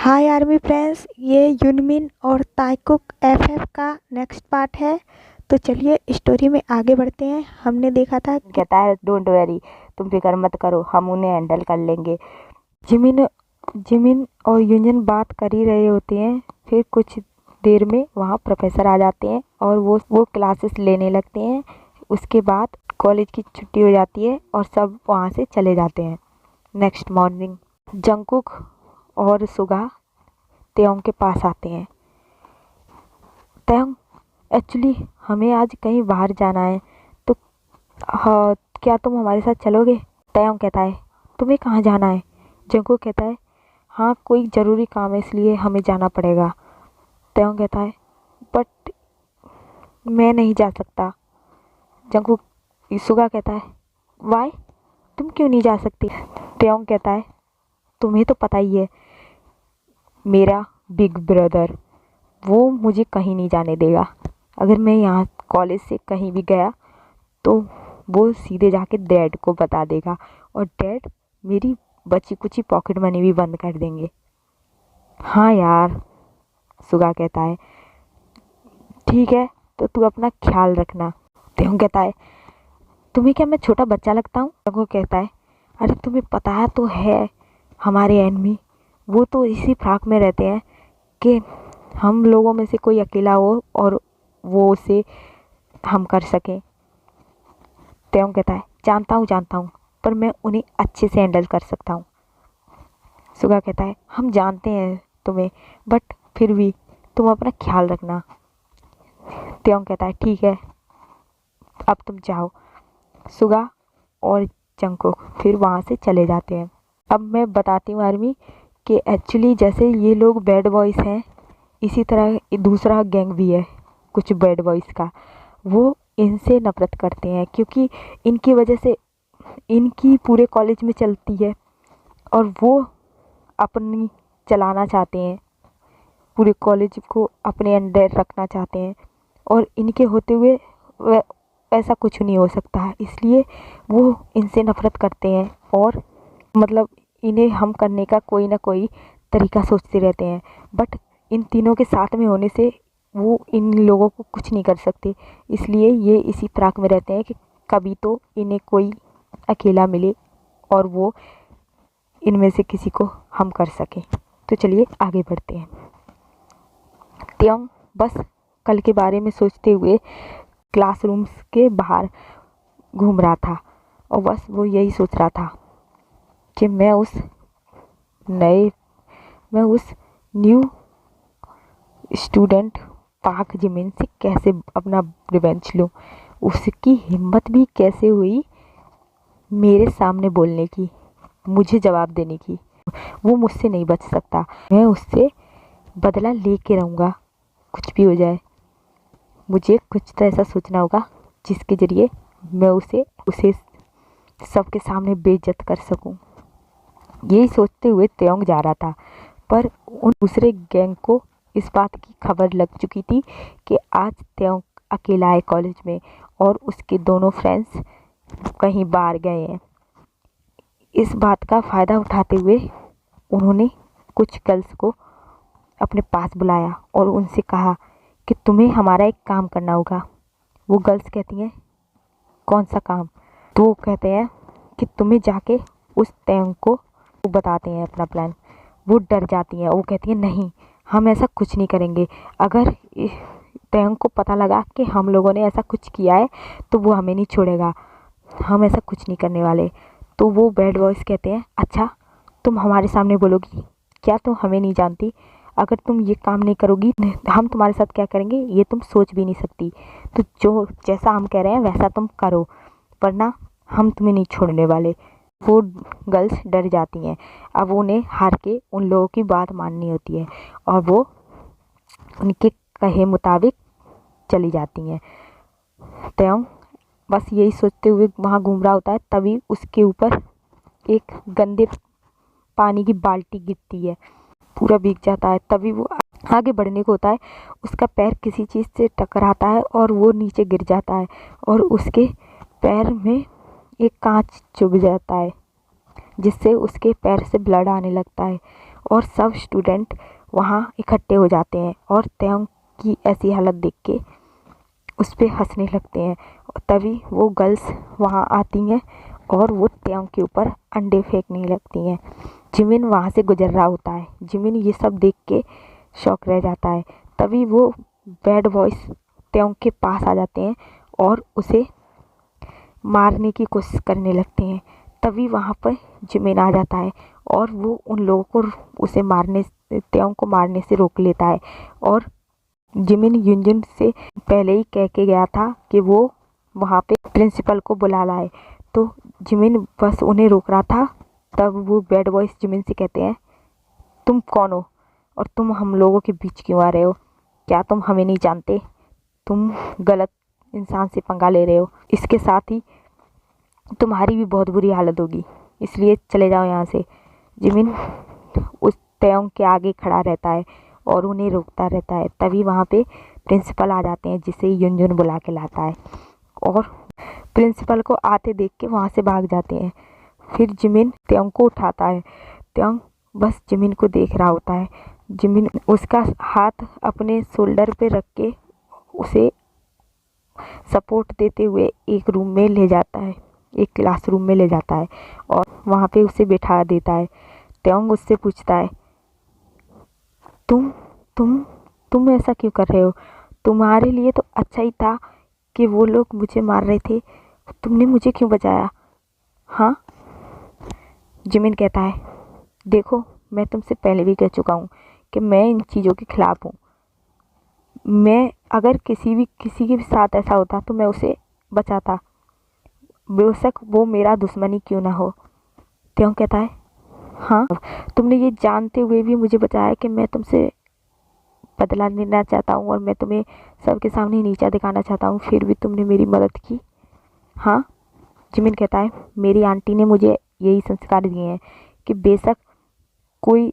हाय army friends, ये यूनमिन और ताइकुक FF का नेक्स्ट पार्ट है। तो चलिए स्टोरी में आगे बढ़ते हैं। हमने देखा था कहता है डोंट वरी, तुम फिक्र मत करो, हम उन्हें हैंडल कर लेंगे। जिमिन जिमिन और यूनियन बात कर ही रहे होते हैं। फिर कुछ देर में वहाँ प्रोफेसर आ जाते हैं और वो क्लासेस लेने लगते हैं। उसके बाद कॉलेज की छुट्टी हो जाती है और सब वहाँ से चले जाते हैं। नेक्स्ट मॉर्निंग जंगकुक और सुगा तेयोंग के पास आते हैं। तेयोंग, एक्चुअली हमें आज कहीं बाहर जाना है, तो हाँ, क्या तुम हमारे साथ चलोगे? तेयोंग कहता है, तुम्हें कहाँ जाना है? जंगकुक कहता है, हाँ कोई ज़रूरी काम है इसलिए हमें जाना पड़ेगा। तेयोंग कहता है, बट मैं नहीं जा सकता। जंगकुक सुगा कहता है, वाई, तुम क्यों नहीं जा सकती? तेयोंग कहता है, तुम्हें तो पता ही है, मेरा बिग ब्रदर वो मुझे कहीं नहीं जाने देगा। अगर मैं यहाँ कॉलेज से कहीं भी गया तो वो सीधे जाके डैड को बता देगा और डैड मेरी बची कुची पॉकेट मनी भी बंद कर देंगे। हाँ यार, सुगा कहता है, ठीक है तो तू अपना ख्याल रखना। तेहूँ कहता है, तुम्हें क्या मैं छोटा बच्चा लगता हूँ? वो कहता है, अरे तुम्हें पता तो है हमारे एनमी वो तो इसी फ्राक में रहते हैं कि हम लोगों में से कोई अकेला हो और वो उसे हम कर सकें। तेयोंग कहता है, जानता हूँ, पर मैं उन्हें अच्छे से हैंडल कर सकता हूँ। सुगा कहता है, हम जानते हैं तुम्हें, बट फिर भी तुम अपना ख्याल रखना। तेयोंग कहता है, ठीक है, अब तुम जाओ। सुगा और जंगकुक फिर वहाँ से चले जाते हैं। अब मैं बताती हूँ आर्मी कि एक्चुअली जैसे ये लोग बैड बॉयज़ हैं, इसी तरह दूसरा गैंग भी है कुछ बैड बॉयज़ का। वो इनसे नफरत करते हैं क्योंकि इनकी वजह से इनकी पूरे कॉलेज में चलती है और वो अपनी चलाना चाहते हैं, पूरे कॉलेज को अपने अंडर रखना चाहते हैं और इनके होते हुए ऐसा कुछ नहीं हो सकता है। इसलिए वो इनसे नफरत करते हैं और मतलब इन्हें हम करने का कोई ना कोई तरीका सोचते रहते हैं। बट इन तीनों के साथ में होने से वो इन लोगों को कुछ नहीं कर सकते। इसलिए ये इसी फिराक में रहते हैं कि कभी तो इन्हें कोई अकेला मिले और वो इनमें से किसी को हम कर सकें। तो चलिए आगे बढ़ते हैं। तेयोंग बस कल के बारे में सोचते हुए क्लासरूम्स के बाहर घूम रहा था और बस वो यही सोच रहा था कि मैं उस न्यू स्टूडेंट पाक जिमिन से कैसे अपना रिवेंज लूँ। उसकी हिम्मत भी कैसे हुई मेरे सामने बोलने की, मुझे जवाब देने की। वो मुझसे नहीं बच सकता। मैं उससे बदला लेके रहूँगा, कुछ भी हो जाए। मुझे कुछ तो ऐसा सोचना होगा जिसके ज़रिए मैं उसे सबके सामने बेइज्जत कर सकूं। यही सोचते हुए तेयोंग जा रहा था, पर उन दूसरे गैंग को इस बात की खबर लग चुकी थी कि आज तेयोंग अकेला है कॉलेज में और उसके दोनों फ्रेंड्स कहीं बाहर गए हैं। इस बात का फ़ायदा उठाते हुए उन्होंने कुछ गर्ल्स को अपने पास बुलाया और उनसे कहा कि तुम्हें हमारा एक काम करना होगा। वो गर्ल्स कहती हैं, कौन सा काम? तो वो कहते हैं कि तुम्हें जाके उस तेयोंग को बताते हैं अपना प्लान। वो डर जाती हैं। वो कहती हैं, नहीं, हम ऐसा कुछ नहीं करेंगे। अगर तेयोंग को पता लगा कि हम लोगों ने ऐसा कुछ किया है तो वो हमें नहीं छोड़ेगा। हम ऐसा कुछ नहीं करने वाले। तो वो बैड बॉयज़ कहते हैं, अच्छा तुम हमारे सामने बोलोगी? क्या तुम हमें नहीं जानती? अगर तुम ये काम नहीं करोगी हम तुम्हारे साथ क्या करेंगे ये तुम सोच भी नहीं सकती। तो जो जैसा हम कह रहे हैं वैसा तुम करो, वरना हम तुम्हें नहीं छोड़ने वाले। वो गर्ल्स डर जाती हैं। अब उन्हें हार के उन लोगों की बात माननी होती है और वो उनके कहे मुताबिक चली जाती हैं। तेयोंग बस यही सोचते हुए वहाँ घूम रहा होता है, तभी उसके ऊपर एक गंदे पानी की बाल्टी गिरती है, पूरा भीग जाता है। तभी वो आगे बढ़ने को होता है, उसका पैर किसी चीज़ से टकराता है और वो नीचे गिर जाता है और उसके पैर में एक कांच चुभ जाता है जिससे उसके पैर से ब्लड आने लगता है और सब स्टूडेंट वहाँ इकट्ठे हो जाते हैं और त्योंग की ऐसी हालत देख के उस पर हंसने लगते हैं। तभी वो गर्ल्स वहाँ आती हैं और वो त्योंग के ऊपर अंडे फेंकने लगती हैं। जिमिन वहाँ से गुजर रहा होता है। जिमिन ये सब देख के शॉक रह जाता है। तभी वो बैड बॉयज त्योंग के पास आ जाते हैं और उसे मारने की कोशिश करने लगते हैं। तभी वहाँ पर जिमिन आ जाता है और वो उन लोगों को उसे मारने त्योंग को मारने से रोक लेता है। और जिमिन युनजुन से पहले ही कह के गया था कि वो वहाँ पे प्रिंसिपल को बुला लाए, तो जिमिन बस उन्हें रोक रहा था। तब वो बैड बॉयज जिमिन से कहते हैं, तुम कौन हो और तुम हम लोगों के बीच क्यों आ रहे हो? क्या तुम हमें नहीं जानते? तुम गलत इंसान से पंगा ले रहे हो। इसके साथ ही तुम्हारी भी बहुत बुरी हालत होगी, इसलिए चले जाओ यहाँ से। जिमिन उस त्योंग के आगे खड़ा रहता है और उन्हें रोकता रहता है। तभी वहाँ पे प्रिंसिपल आ जाते हैं, जिसे युनजुन बुला के लाता है और प्रिंसिपल को आते देख के वहाँ से भाग जाते हैं। फिर जिमिन त्योंग को उठाता है। त्योंग बस जिमिन को देख रहा होता है। जिमिन उसका हाथ अपने शोल्डर पे रख के उसे सपोर्ट देते हुए एक रूम में ले जाता है, एक क्लासरूम में ले जाता है और वहाँ पे उसे बिठा देता है। त्योंग उससे पूछता है, तुम तुम तुम ऐसा क्यों कर रहे हो? तुम्हारे लिए तो अच्छा ही था कि वो लोग मुझे मार रहे थे, तुमने मुझे क्यों बचाया? हाँ? जिमिन कहता है, देखो मैं तुमसे पहले भी कह चुका हूँ कि मैं इन चीज़ों के खिलाफ़ हूँ। मैं अगर किसी के साथ ऐसा होता तो मैं उसे बचाता, बेशक वो मेरा दुश्मन ही क्यों ना हो। त्योंग कहता है, हाँ, तुमने ये जानते हुए भी मुझे बचाया कि मैं तुमसे बदला लेना चाहता हूँ और मैं तुम्हें सबके सामने नीचा दिखाना चाहता हूँ, फिर भी तुमने मेरी मदद की। हाँ? जिमिन कहता है, मेरी आंटी ने मुझे यही संस्कार दिए हैं कि बेशक कोई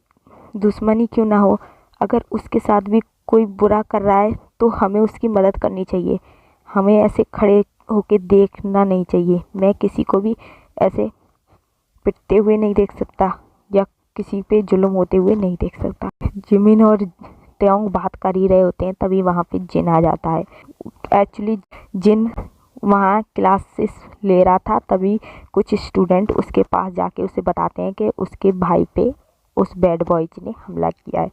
दुश्मन ही क्यों ना हो, अगर उसके साथ भी कोई बुरा कर रहा है तो हमें उसकी मदद करनी चाहिए, हमें ऐसे खड़े होके देखना नहीं चाहिए। मैं किसी को भी ऐसे पिटते हुए नहीं देख सकता या किसी पे जुल्म होते हुए नहीं देख सकता। जिमिन और त्योंग बात कर ही रहे होते हैं, तभी वहाँ पे जिन आ जाता है। एक्चुअली जिन वहाँ क्लासेस ले रहा था, तभी कुछ स्टूडेंट उसके पास जाके उसे बताते हैं कि उसके भाई पे उस बैड बॉयज ने हमला किया है।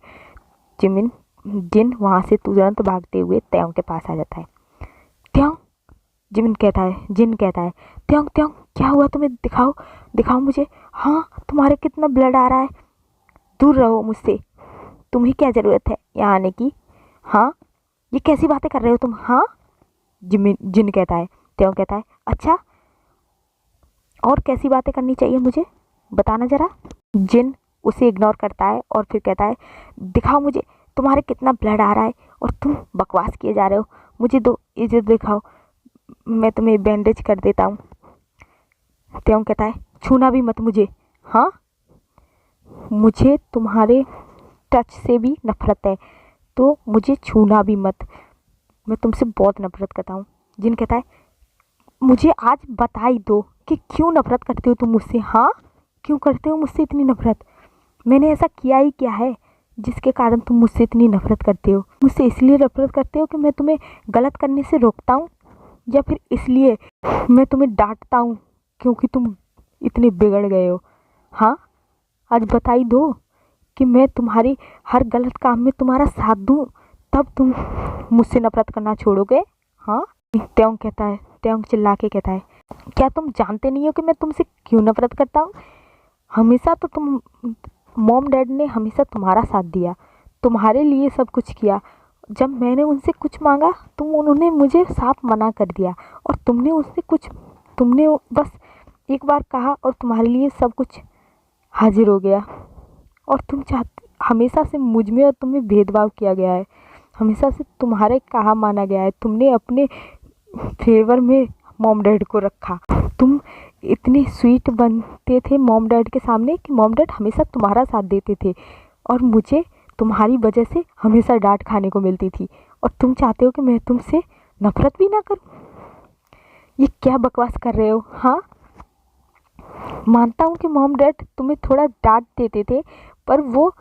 जिन वहाँ से तुरंत भागते हुए त्योंग के पास आ जाता है। त्योंग, जिन कहता है, त्योंग त्योंग क्या हुआ तुम्हें? दिखाओ दिखाओ मुझे। हाँ, तुम्हारे कितना ब्लड आ रहा है, दूर रहो मुझसे, तुम्हें क्या ज़रूरत है यहाँ आने की? हाँ, ये कैसी बातें कर रहे हो तुम? हाँ? जिन कहता है। त्योंग कहता है, अच्छा और कैसी बातें करनी चाहिए मुझे, बताना ज़रा। जिन उसे इग्नोर करता है और फिर कहता है, दिखाओ मुझे तुम्हारे कितना ब्लड आ रहा है और तुम बकवास किए जा रहे हो, मुझे दो, इधर दिखाओ, मैं तुम्हें बैंडेज कर देता हूँ। त्योंग कहता है, छूना भी मत मुझे। हाँ? मुझे तुम्हारे टच से भी नफरत है, तो मुझे छूना भी मत, मैं तुमसे बहुत नफरत करता हूँ। जिन कहता है, मुझे आज बता ही दो कि क्यों नफरत करते हो तुम मुझसे। हाँ, क्यों करते हो मुझसे इतनी नफरत? मैंने ऐसा किया ही क्या है जिसके कारण तुम मुझसे इतनी नफरत करते हो? मुझसे इसलिए नफरत करते हो कि मैं तुम्हें गलत करने से रोकता हूँ, या फिर इसलिए मैं तुम्हें डांटता हूँ क्योंकि तुम इतने बिगड़ गए हो? हाँ, आज बता ही दो कि मैं तुम्हारी हर गलत काम में तुम्हारा साथ दूँ, तब तुम मुझसे नफरत करना छोड़ोगे? हाँ? त्योंग चिल्ला के कहता है, क्या तुम जानते नहीं हो कि मैं तुमसे क्यों नफरत करता हूँ? हमेशा तो तुम, मॉम डैड ने हमेशा तुम्हारा साथ दिया, तुम्हारे लिए सब कुछ किया। जब मैंने उनसे कुछ मांगा तो उन्होंने मुझे साफ मना कर दिया, और तुमने बस एक बार कहा और तुम्हारे लिए सब कुछ हाजिर हो गया। और हमेशा से मुझ में और तुम्हें भेदभाव किया गया है, हमेशा से तुम्हारे कहा माना गया है, तुमने अपने फेवर में मॉम डैड को रखा। तुम इतने स्वीट बनते थे मॉम डैड के सामने कि मॉम डैड हमेशा तुम्हारा साथ देते थे, और मुझे तुम्हारी वजह से हमेशा डांट खाने को मिलती थी, और तुम चाहते हो कि मैं तुमसे नफरत भी ना करूं? ये क्या बकवास कर रहे हो? हाँ, मानता हूँ कि मॉम डैड तुम्हें थोड़ा डांट देते थे, पर वो